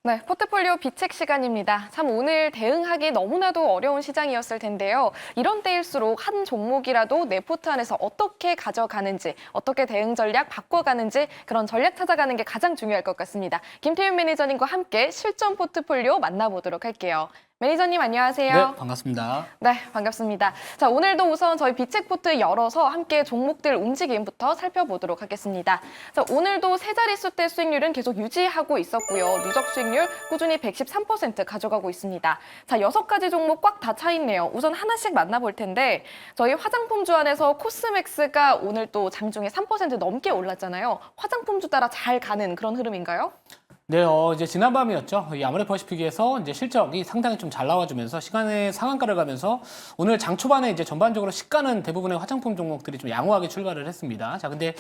네, 포트폴리오 비책 시간입니다. 참 오늘 대응하기 너무나도 어려운 시장이었을 텐데요. 이런 때일수록 한 종목이라도 내 포트 안에서 어떻게 가져가는지, 어떻게 대응 전략 바꿔가는지 그런 전략 찾아가는 게 가장 중요할 것 같습니다. 김태윤 매니저님과 함께 실전 포트폴리오 만나보도록 할게요. 매니저님 안녕하세요. 네, 반갑습니다. 네, 반갑습니다. 자, 오늘도 우선 저희 비책 포트 열어서 함께 종목들 움직임부터 살펴보도록 하겠습니다. 자, 오늘도 세 자릿수대 수익률은 계속 유지하고 있었고요. 누적 수익률 꾸준히 113% 가져가고 있습니다. 자, 6가지 종목 꽉 다 차 있네요. 우선 하나씩 만나볼 텐데 저희 화장품주 안에서 코스맥스가 오늘 또 장중에 3% 넘게 올랐잖아요. 화장품주 따라 잘 가는 그런 흐름인가요? 네, 이제 지난밤이었죠. 이 아모레퍼시픽에서 이제 실적이 상당히 좀 잘 나와주면서 시간의 상한가를 가면서 오늘 장 초반에 이제 전반적으로 시가는 대부분의 화장품 종목들이 좀 양호하게 출발을 했습니다. 자, 근데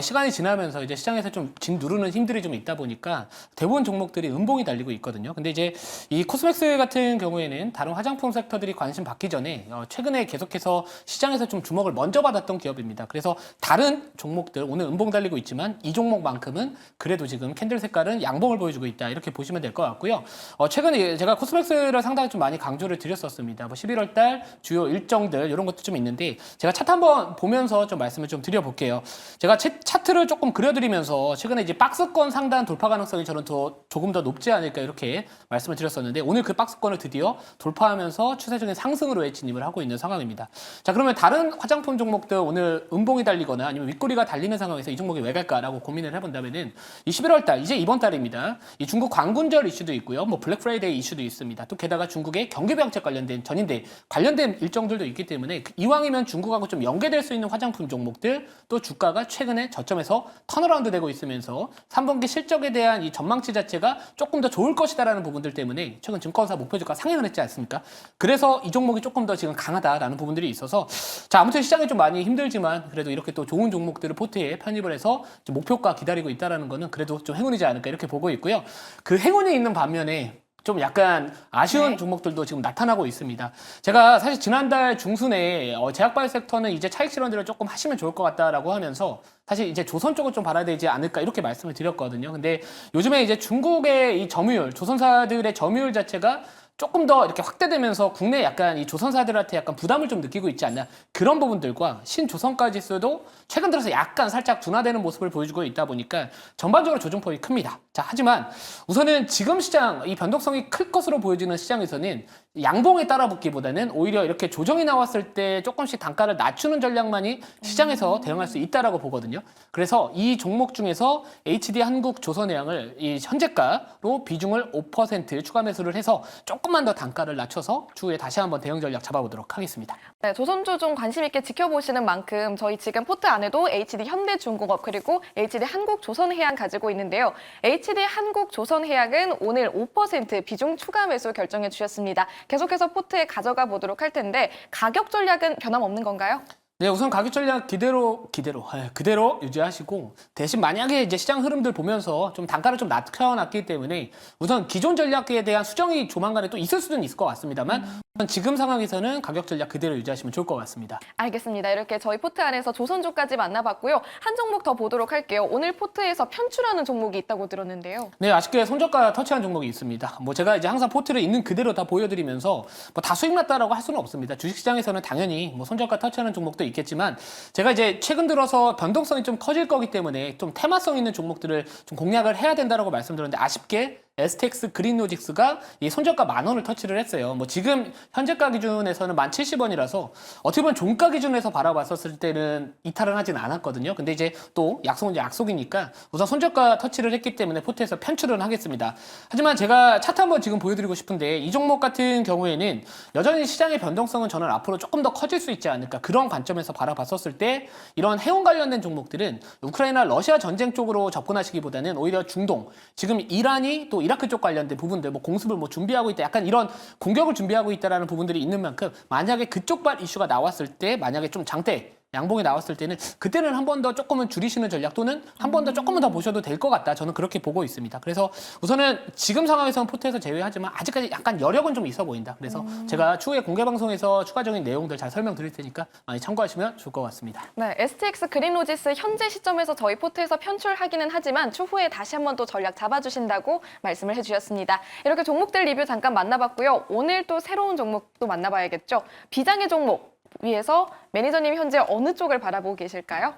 시간이 지나면서 이제 시장에서 좀 진 누르는 힘들이 좀 있다 보니까 대부분 종목들이 음봉이 달리고 있거든요. 근데 이제 이 코스맥스 같은 경우에는 다른 화장품 섹터들이 관심 받기 전에 최근에 계속해서 시장에서 좀 주목을 먼저 받았던 기업입니다. 그래서 다른 종목들 오늘 음봉 달리고 있지만 이 종목만큼은 그래도 지금 캔들 색깔은 양봉을 보여주고 있다 이렇게 보시면 될 것 같고요. 최근에 제가 코스맥스를 상당히 좀 많이 강조를 드렸었습니다. 뭐 11월 달 주요 일정들 이런 것도 좀 있는데 제가 차트 한번 보면서 좀 말씀을 좀 드려볼게요. 제가 차트를 조금 그려드리면서 최근에 이제 박스권 상단 돌파 가능성이 저는 조금 더 높지 않을까 이렇게 말씀을 드렸었는데 오늘 그 박스권을 드디어 돌파하면서 추세적인 상승으로 진입을 하고 있는 상황입니다. 자, 그러면 다른 화장품 종목들 오늘 음봉이 달리거나 아니면 윗꼬리가 달리는 상황에서 이 종목이 왜 갈까라고 고민을 해본다면은 이 11월 달 이제 이번 달입니다. 이 중국 광군절 이슈도 있고요. 뭐 블랙 프라이데이 이슈도 있습니다. 또 게다가 중국의 경기부양책 관련된 전인대 관련된 일정들도 있기 때문에 이왕이면 중국하고 좀 연계될 수 있는 화장품 종목들 또 주가가 최근에 저점에서 턴어라운드 되고 있으면서 3분기 실적에 대한 이 전망치 자체가 조금 더 좋을 것이다라는 부분들 때문에 최근 증권사 목표 주가 상향을 했지 않습니까? 그래서 이 종목이 조금 더 지금 강하다라는 부분들이 있어서 자, 아무튼 시장이 좀 많이 힘들지만 그래도 이렇게 또 좋은 종목들을 포트에 편입을 해서 목표가 기다리고 있다라는 거는 그래도 좀 행운이지 않을까 이렇게 보고 있고요. 그 행운이 있는 반면에 좀 약간 아쉬운 종목들도 지금 나타나고 있습니다. 제가 사실 지난달 중순에 제약바이오 섹터는 이제 차익 실현들을 조금 하시면 좋을 것 같다라고 하면서 사실 이제 조선 쪽을 좀 봐야 되지 않을까 이렇게 말씀을 드렸거든요. 근데 요즘에 이제 중국의 이 점유율, 조선사들의 점유율 자체가 조금 더 이렇게 확대되면서 국내 약간 이 조선사들한테 약간 부담을 좀 느끼고 있지 않나 그런 부분들과 신조선가 지수도 최근 들어서 약간 살짝 둔화되는 모습을 보여주고 있다 보니까 전반적으로 조정폭이 큽니다. 자, 하지만 우선은 지금 시장 이 변동성이 클 것으로 보여지는 시장에서는 양봉에 따라붙기보다는 오히려 이렇게 조정이 나왔을 때 조금씩 단가를 낮추는 전략만이 시장에서 대응할 수 있다라고 보거든요. 그래서 이 종목 중에서 HD 한국 조선해양을 이 현재가로 비중을 5% 추가 매수를 해서 조금만 더 단가를 낮춰서 추후에 다시 한번 대응 전략 잡아보도록 하겠습니다. 네, 조선주 좀 관심 있게 지켜보시는 만큼 저희 지금 포트 안에도 HD 현대중공업 그리고 HD 한국조선해양 가지고 있는데요. HD 한국조선해양은 오늘 5% 비중 추가 매수 결정해 주셨습니다. 계속해서 포트에 가져가 보도록 할 텐데 가격 전략은 변함없는 건가요? 네, 우선 가격 전략 그대로 유지하시고 대신 만약에 이제 시장 흐름들 보면서 좀 단가를 좀 낮춰놨기 때문에 우선 기존 전략에 대한 수정이 조만간에 또 있을 수는 있을 것 같습니다만 우선 지금 상황에서는 가격 전략 그대로 유지하시면 좋을 것 같습니다. 알겠습니다. 이렇게 저희 포트 안에서 조선주까지 만나봤고요. 한 종목 더 보도록 할게요. 오늘 포트에서 편출하는 종목이 있다고 들었는데요. 네, 아쉽게 손저가 터치한 종목이 있습니다. 뭐 제가 이제 항상 포트를 있는 그대로 다 보여드리면서 뭐 다 수익 났다라고 할 수는 없습니다. 주식시장에서는 당연히 뭐 손저가 터치하는 종목도 있겠지만 제가 이제 최근 들어서 변동성이 좀 커질 거기 때문에 좀 테마성 있는 종목들을 좀 공략을 해야 된다라고 말씀드렸는데 아쉽게 STX 그린로직스가 이 손저가 10,000원을 터치를 했어요. 뭐 지금 현재가 기준에서는 1070원이라서 어떻게 보면 종가 기준에서 바라봤었을 때는 이탈은 하진 않았거든요. 근데 이제 또 약속은 이제 약속이니까 우선 손저가 터치를 했기 때문에 포트에서 편출은 하겠습니다. 하지만 제가 차트 한번 지금 보여드리고 싶은데 이 종목 같은 경우에는 여전히 시장의 변동성은 저는 앞으로 조금 더 커질 수 있지 않을까 그런 관점에서 바라봤었을 때 이런 해운 관련된 종목들은 우크라이나 러시아 전쟁 쪽으로 접근하시기보다는 오히려 중동 지금 이란이 또 이라크 쪽 관련된 부분들, 뭐 공습을 뭐 준비하고 있다, 약간 이런 공격을 준비하고 있다라는 부분들이 있는 만큼 만약에 그쪽 발 이슈가 나왔을 때 만약에 좀 장대 양봉이 나왔을 때는 그때는 한 번 더 조금은 줄이시는 전략 또는 한 번 더 조금은 더 보셔도 될 것 같다. 저는 그렇게 보고 있습니다. 그래서 우선은 지금 상황에서는 포트에서 제외하지만 아직까지 약간 여력은 좀 있어 보인다. 그래서 제가 추후에 공개 방송에서 추가적인 내용들 잘 설명드릴 테니까 많이 참고하시면 좋을 것 같습니다. 네, STX 그린로지스 현재 시점에서 저희 포트에서 편출하기는 하지만 추후에 다시 한번 또 전략 잡아주신다고 말씀을 해주셨습니다. 이렇게 종목들 리뷰 잠깐 만나봤고요. 오늘 또 새로운 종목도 만나봐야겠죠. 비장의 종목 위에서 매니저님 현재 어느 쪽을 바라보고 계실까요?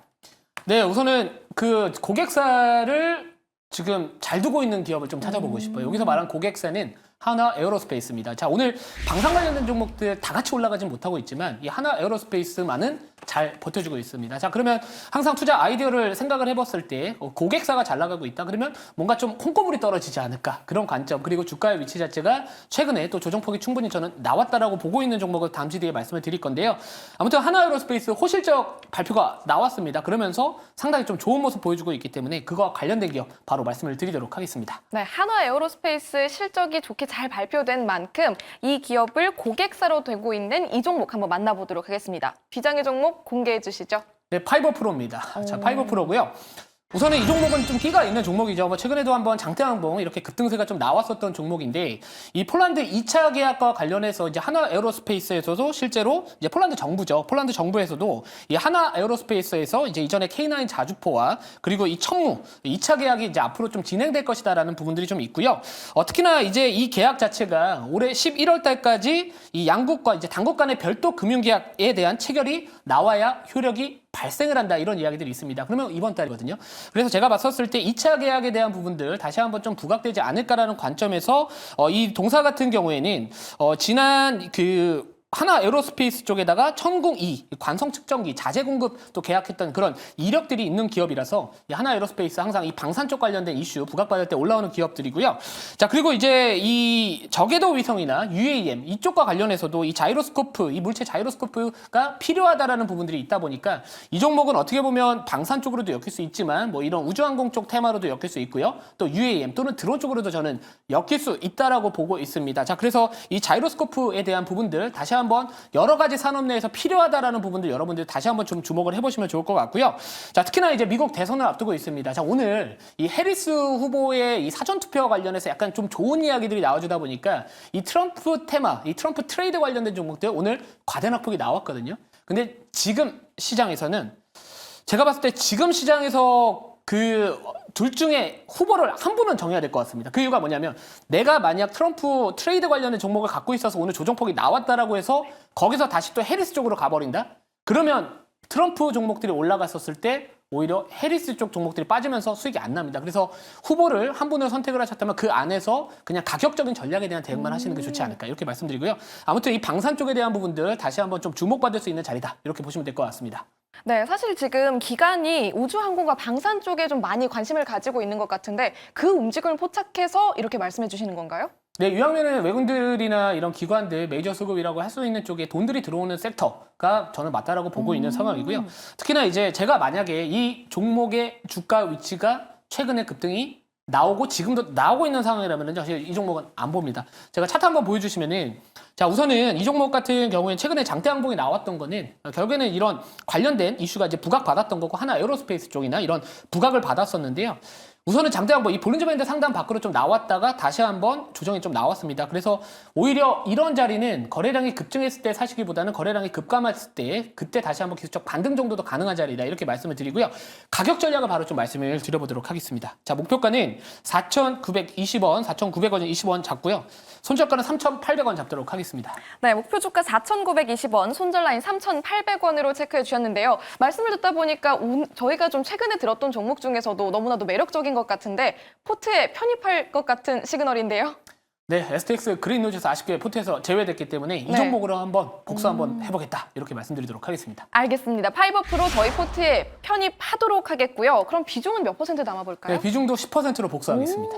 네, 우선은 그 고객사를 지금 잘 두고 있는 기업을 좀 찾아보고 싶어요. 여기서 말한 고객사는 하나 에어로스페이스입니다. 자, 오늘 방산 관련된 종목들 다 같이 올라가진 못하고 있지만 이 하나 에어로스페이스만은 잘 버텨주고 있습니다. 자, 그러면 항상 투자 아이디어를 생각을 해봤을 때 고객사가 잘 나가고 있다. 그러면 뭔가 좀 콩고물이 떨어지지 않을까 그런 관점 그리고 주가의 위치 자체가 최근에 또 조정폭이 충분히 저는 나왔다라고 보고 있는 종목을 잠시 뒤에 말씀을 드릴 건데요. 아무튼 하나 에어로스페이스 호실적 발표가 나왔습니다. 그러면서 상당히 좀 좋은 모습 보여주고 있기 때문에 그거와 관련된 기업 바로 말씀을 드리도록 하겠습니다. 네, 한화 에어로스페이스 실적이 좋게 잘 발표된 만큼 이 기업을 고객사로 되고 있는 이 종목 한번 만나보도록 하겠습니다. 비장의 종목 공개해 주시죠. 네, 파이버 프로입니다. 자, 파이버 프로고요. 우선은 이 종목은 좀 끼가 있는 종목이죠. 뭐 최근에도 한번 장대항봉 이렇게 급등세가 좀 나왔었던 종목인데 이 폴란드 2차 계약과 관련해서 이제 하나 에어로스페이스에서도 실제로 이제 폴란드 정부죠. 폴란드 정부에서도 이 하나 에어로스페이스에서 이제 이전에 K9 자주포와 그리고 이 천무 2차 계약이 이제 앞으로 좀 진행될 것이다라는 부분들이 좀 있고요. 특히나 이제 이 계약 자체가 올해 11월 달까지 이 양국과 이제 당국 간의 별도 금융 계약에 대한 체결이 나와야 효력이 발생을 한다 이런 이야기들이 있습니다. 그러면 이번 달이거든요. 그래서 제가 봤었을 때 2차 계약에 대한 부분들 다시 한번 좀 부각되지 않을까라는 관점에서 이 동사 같은 경우에는 지난 하나 에어로스페이스 쪽에다가 천궁2 관성 측정기 자재 공급 또 계약했던 그런 이력들이 있는 기업이라서 이 하나 에어로스페이스 항상 이 방산 쪽 관련된 이슈 부각받을 때 올라오는 기업들이고요. 자, 그리고 이제 이 저궤도 위성이나 UAM 이쪽과 관련해서도 이 자이로스코프 이 물체 자이로스코프가 필요하다라는 부분들이 있다 보니까 이 종목은 어떻게 보면 방산 쪽으로도 엮일 수 있지만 뭐 이런 우주항공 쪽 테마로도 엮일 수 있고요. 또 UAM 또는 드론 쪽으로도 저는 엮일 수 있다라고 보고 있습니다. 자, 그래서 이 자이로스코프에 대한 부분들 다시 한번 여러 가지 산업 내에서 필요하다라는 부분들 여러분들 다시 한번 좀 주목을 해보시면 좋을 것 같고요. 자, 특히나 이제 미국 대선을 앞두고 있습니다. 자, 오늘 이 해리스 후보의 이 사전 투표와 관련해서 약간 좀 좋은 이야기들이 나와주다 보니까 이 트럼프 테마, 이 트럼프 트레이드 관련된 종목들 오늘 과대낙폭이 나왔거든요. 근데 지금 시장에서는 제가 봤을 때 지금 시장에서 둘 중에 후보를 한 분은 정해야 될 것 같습니다. 그 이유가 뭐냐면 내가 만약 트럼프 트레이드 관련된 종목을 갖고 있어서 오늘 조정폭이 나왔다라고 해서 거기서 다시 또 해리스 쪽으로 가버린다? 그러면 트럼프 종목들이 올라갔었을 때 오히려 해리스 쪽 종목들이 빠지면서 수익이 안 납니다. 그래서 후보를 한 분을 선택을 하셨다면 그 안에서 그냥 가격적인 전략에 대한 대응만 하시는 게 좋지 않을까 이렇게 말씀드리고요. 아무튼 이 방산 쪽에 대한 부분들 다시 한번 좀 주목받을 수 있는 자리다 이렇게 보시면 될 것 같습니다. 네, 사실 지금 기관이 우주항공과 방산 쪽에 좀 많이 관심을 가지고 있는 것 같은데 그 움직임을 포착해서 이렇게 말씀해 주시는 건가요? 네, 유학면은 외국인들이나 이런 기관들, 메이저 수급이라고 할 수 있는 쪽에 돈들이 들어오는 섹터가 저는 맞다라고 보고 있는 상황이고요. 특히나 이제 제가 만약에 이 종목의 주가 위치가 최근에 급등이 나오고 지금도 나오고 있는 상황이라면 사실 이 종목은 안 봅니다. 제가 차트 한번 보여주시면은 자, 우선은 이 종목 같은 경우에는 최근에 장대 항봉이 나왔던 거는 결국에는 이런 관련된 이슈가 이제 부각받았던 거고 하나 에어로스페이스 쪽이나 이런 부각을 받았었는데요. 우선은 장대 항봉 이 볼린저 밴드 상단 밖으로 좀 나왔다가 다시 한번 조정이 좀 나왔습니다. 그래서 오히려 이런 자리는 거래량이 급증했을 때 사시기보다는 거래량이 급감했을 때 그때 다시 한번 기술적 반등 정도도 가능한 자리다 이렇게 말씀을 드리고요. 가격 전략을 바로 좀 말씀을 드려보도록 하겠습니다. 자, 목표가는 4,920원, 4,900원, 20원 잡고요. 손절가는 3,800원 잡도록 하겠습니다. 네, 목표 주가 4,920원, 손절 라인 3,800원으로 체크해 주셨는데요. 말씀을 듣다 보니까 저희가 좀 최근에 들었던 종목 중에서도 너무나도 매력적인 것 같은데 포트에 편입할 것 같은 시그널인데요. 네, STX 그린노지스 아쉽게 포트에서 제외됐기 때문에 이 종목으로 한번 복수 한번 해보겠다 이렇게 말씀드리도록 하겠습니다. 알겠습니다. 파이버 프로 저희 포트에 편입하도록 하겠고요. 그럼 비중은 몇 퍼센트 담아볼까요? 네, 비중도 10%로 복수하겠습니다.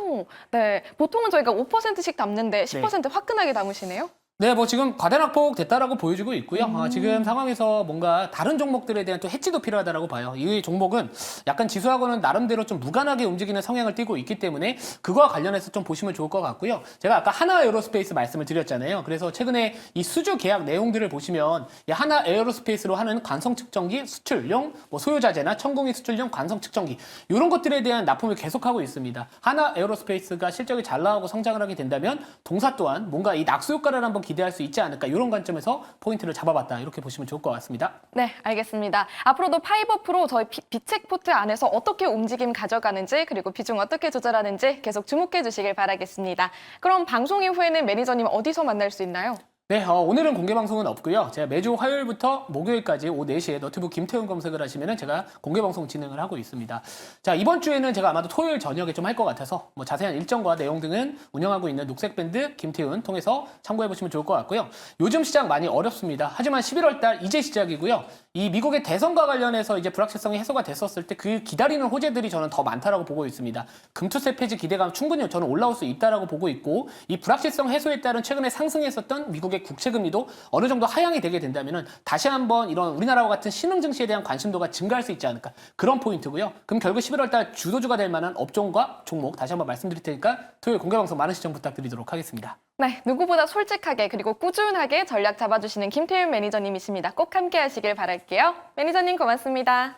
네, 보통은 저희가 5%씩 담는데 10% 화끈하게 담으시네요. 네, 뭐 지금 과대낙폭 됐다라고 보여지고 있고요. 지금 상황에서 뭔가 다른 종목들에 대한 또 해지도 필요하다라고 봐요. 이 종목은 약간 지수하고는 나름대로 좀 무관하게 움직이는 성향을 띠고 있기 때문에 그거와 관련해서 좀 보시면 좋을 것 같고요. 제가 아까 하나 에어로스페이스 말씀을 드렸잖아요. 그래서 최근에 이 수주 계약 내용들을 보시면 이 하나 에어로스페이스로 하는 관성 측정기 수출용, 뭐 소유자재나 천공이 수출용 관성 측정기 이런 것들에 대한 납품을 계속하고 있습니다. 하나 에어로스페이스가 실적이 잘 나오고 성장을 하게 된다면 동사 또한 뭔가 이 낙수 효과를 한번 기대할 수 있지 않을까 이런 관점에서 포인트를 잡아봤다 이렇게 보시면 좋을 것 같습니다. 네, 알겠습니다. 앞으로도 파이버 프로 저희 비책 포트 안에서 어떻게 움직임 가져가는지 그리고 비중 어떻게 조절하는지 계속 주목해 주시길 바라겠습니다. 그럼 방송 이후에는 매니저님 어디서 만날 수 있나요? 네, 오늘은 공개 방송은 없고요. 제가 매주 화요일부터 목요일까지 오후 4시에 너튜브 김태훈 검색을 하시면 제가 공개 방송 진행을 하고 있습니다. 자, 이번 주에는 제가 아마도 토요일 저녁에 좀 할 것 같아서 뭐 자세한 일정과 내용 등은 운영하고 있는 녹색밴드 김태훈 통해서 참고해 보시면 좋을 것 같고요. 요즘 시장 많이 어렵습니다. 하지만 11월 달 이제 시작이고요. 이 미국의 대선과 관련해서 이제 불확실성이 해소가 됐었을 때 그 기다리는 호재들이 저는 더 많다라고 보고 있습니다. 금투세 폐지 기대감 충분히 저는 올라올 수 있다라고 보고 있고 이 불확실성 해소에 따른 최근에 상승했었던 미국의 국채금리도 어느 정도 하향이 되게 된다면은 다시 한번 이런 우리나라와 같은 신흥 증시에 대한 관심도가 증가할 수 있지 않을까 그런 포인트고요. 그럼 결국 11월 달 주도주가 될 만한 업종과 종목 다시 한번 말씀드릴 테니까 토요일 공개 방송 많은 시청 부탁드리도록 하겠습니다. 네, 누구보다 솔직하게 그리고 꾸준하게 전략 잡아주시는 김태윤 매니저님이십니다. 꼭 함께 하시길 바랄게요. 매니저님 고맙습니다.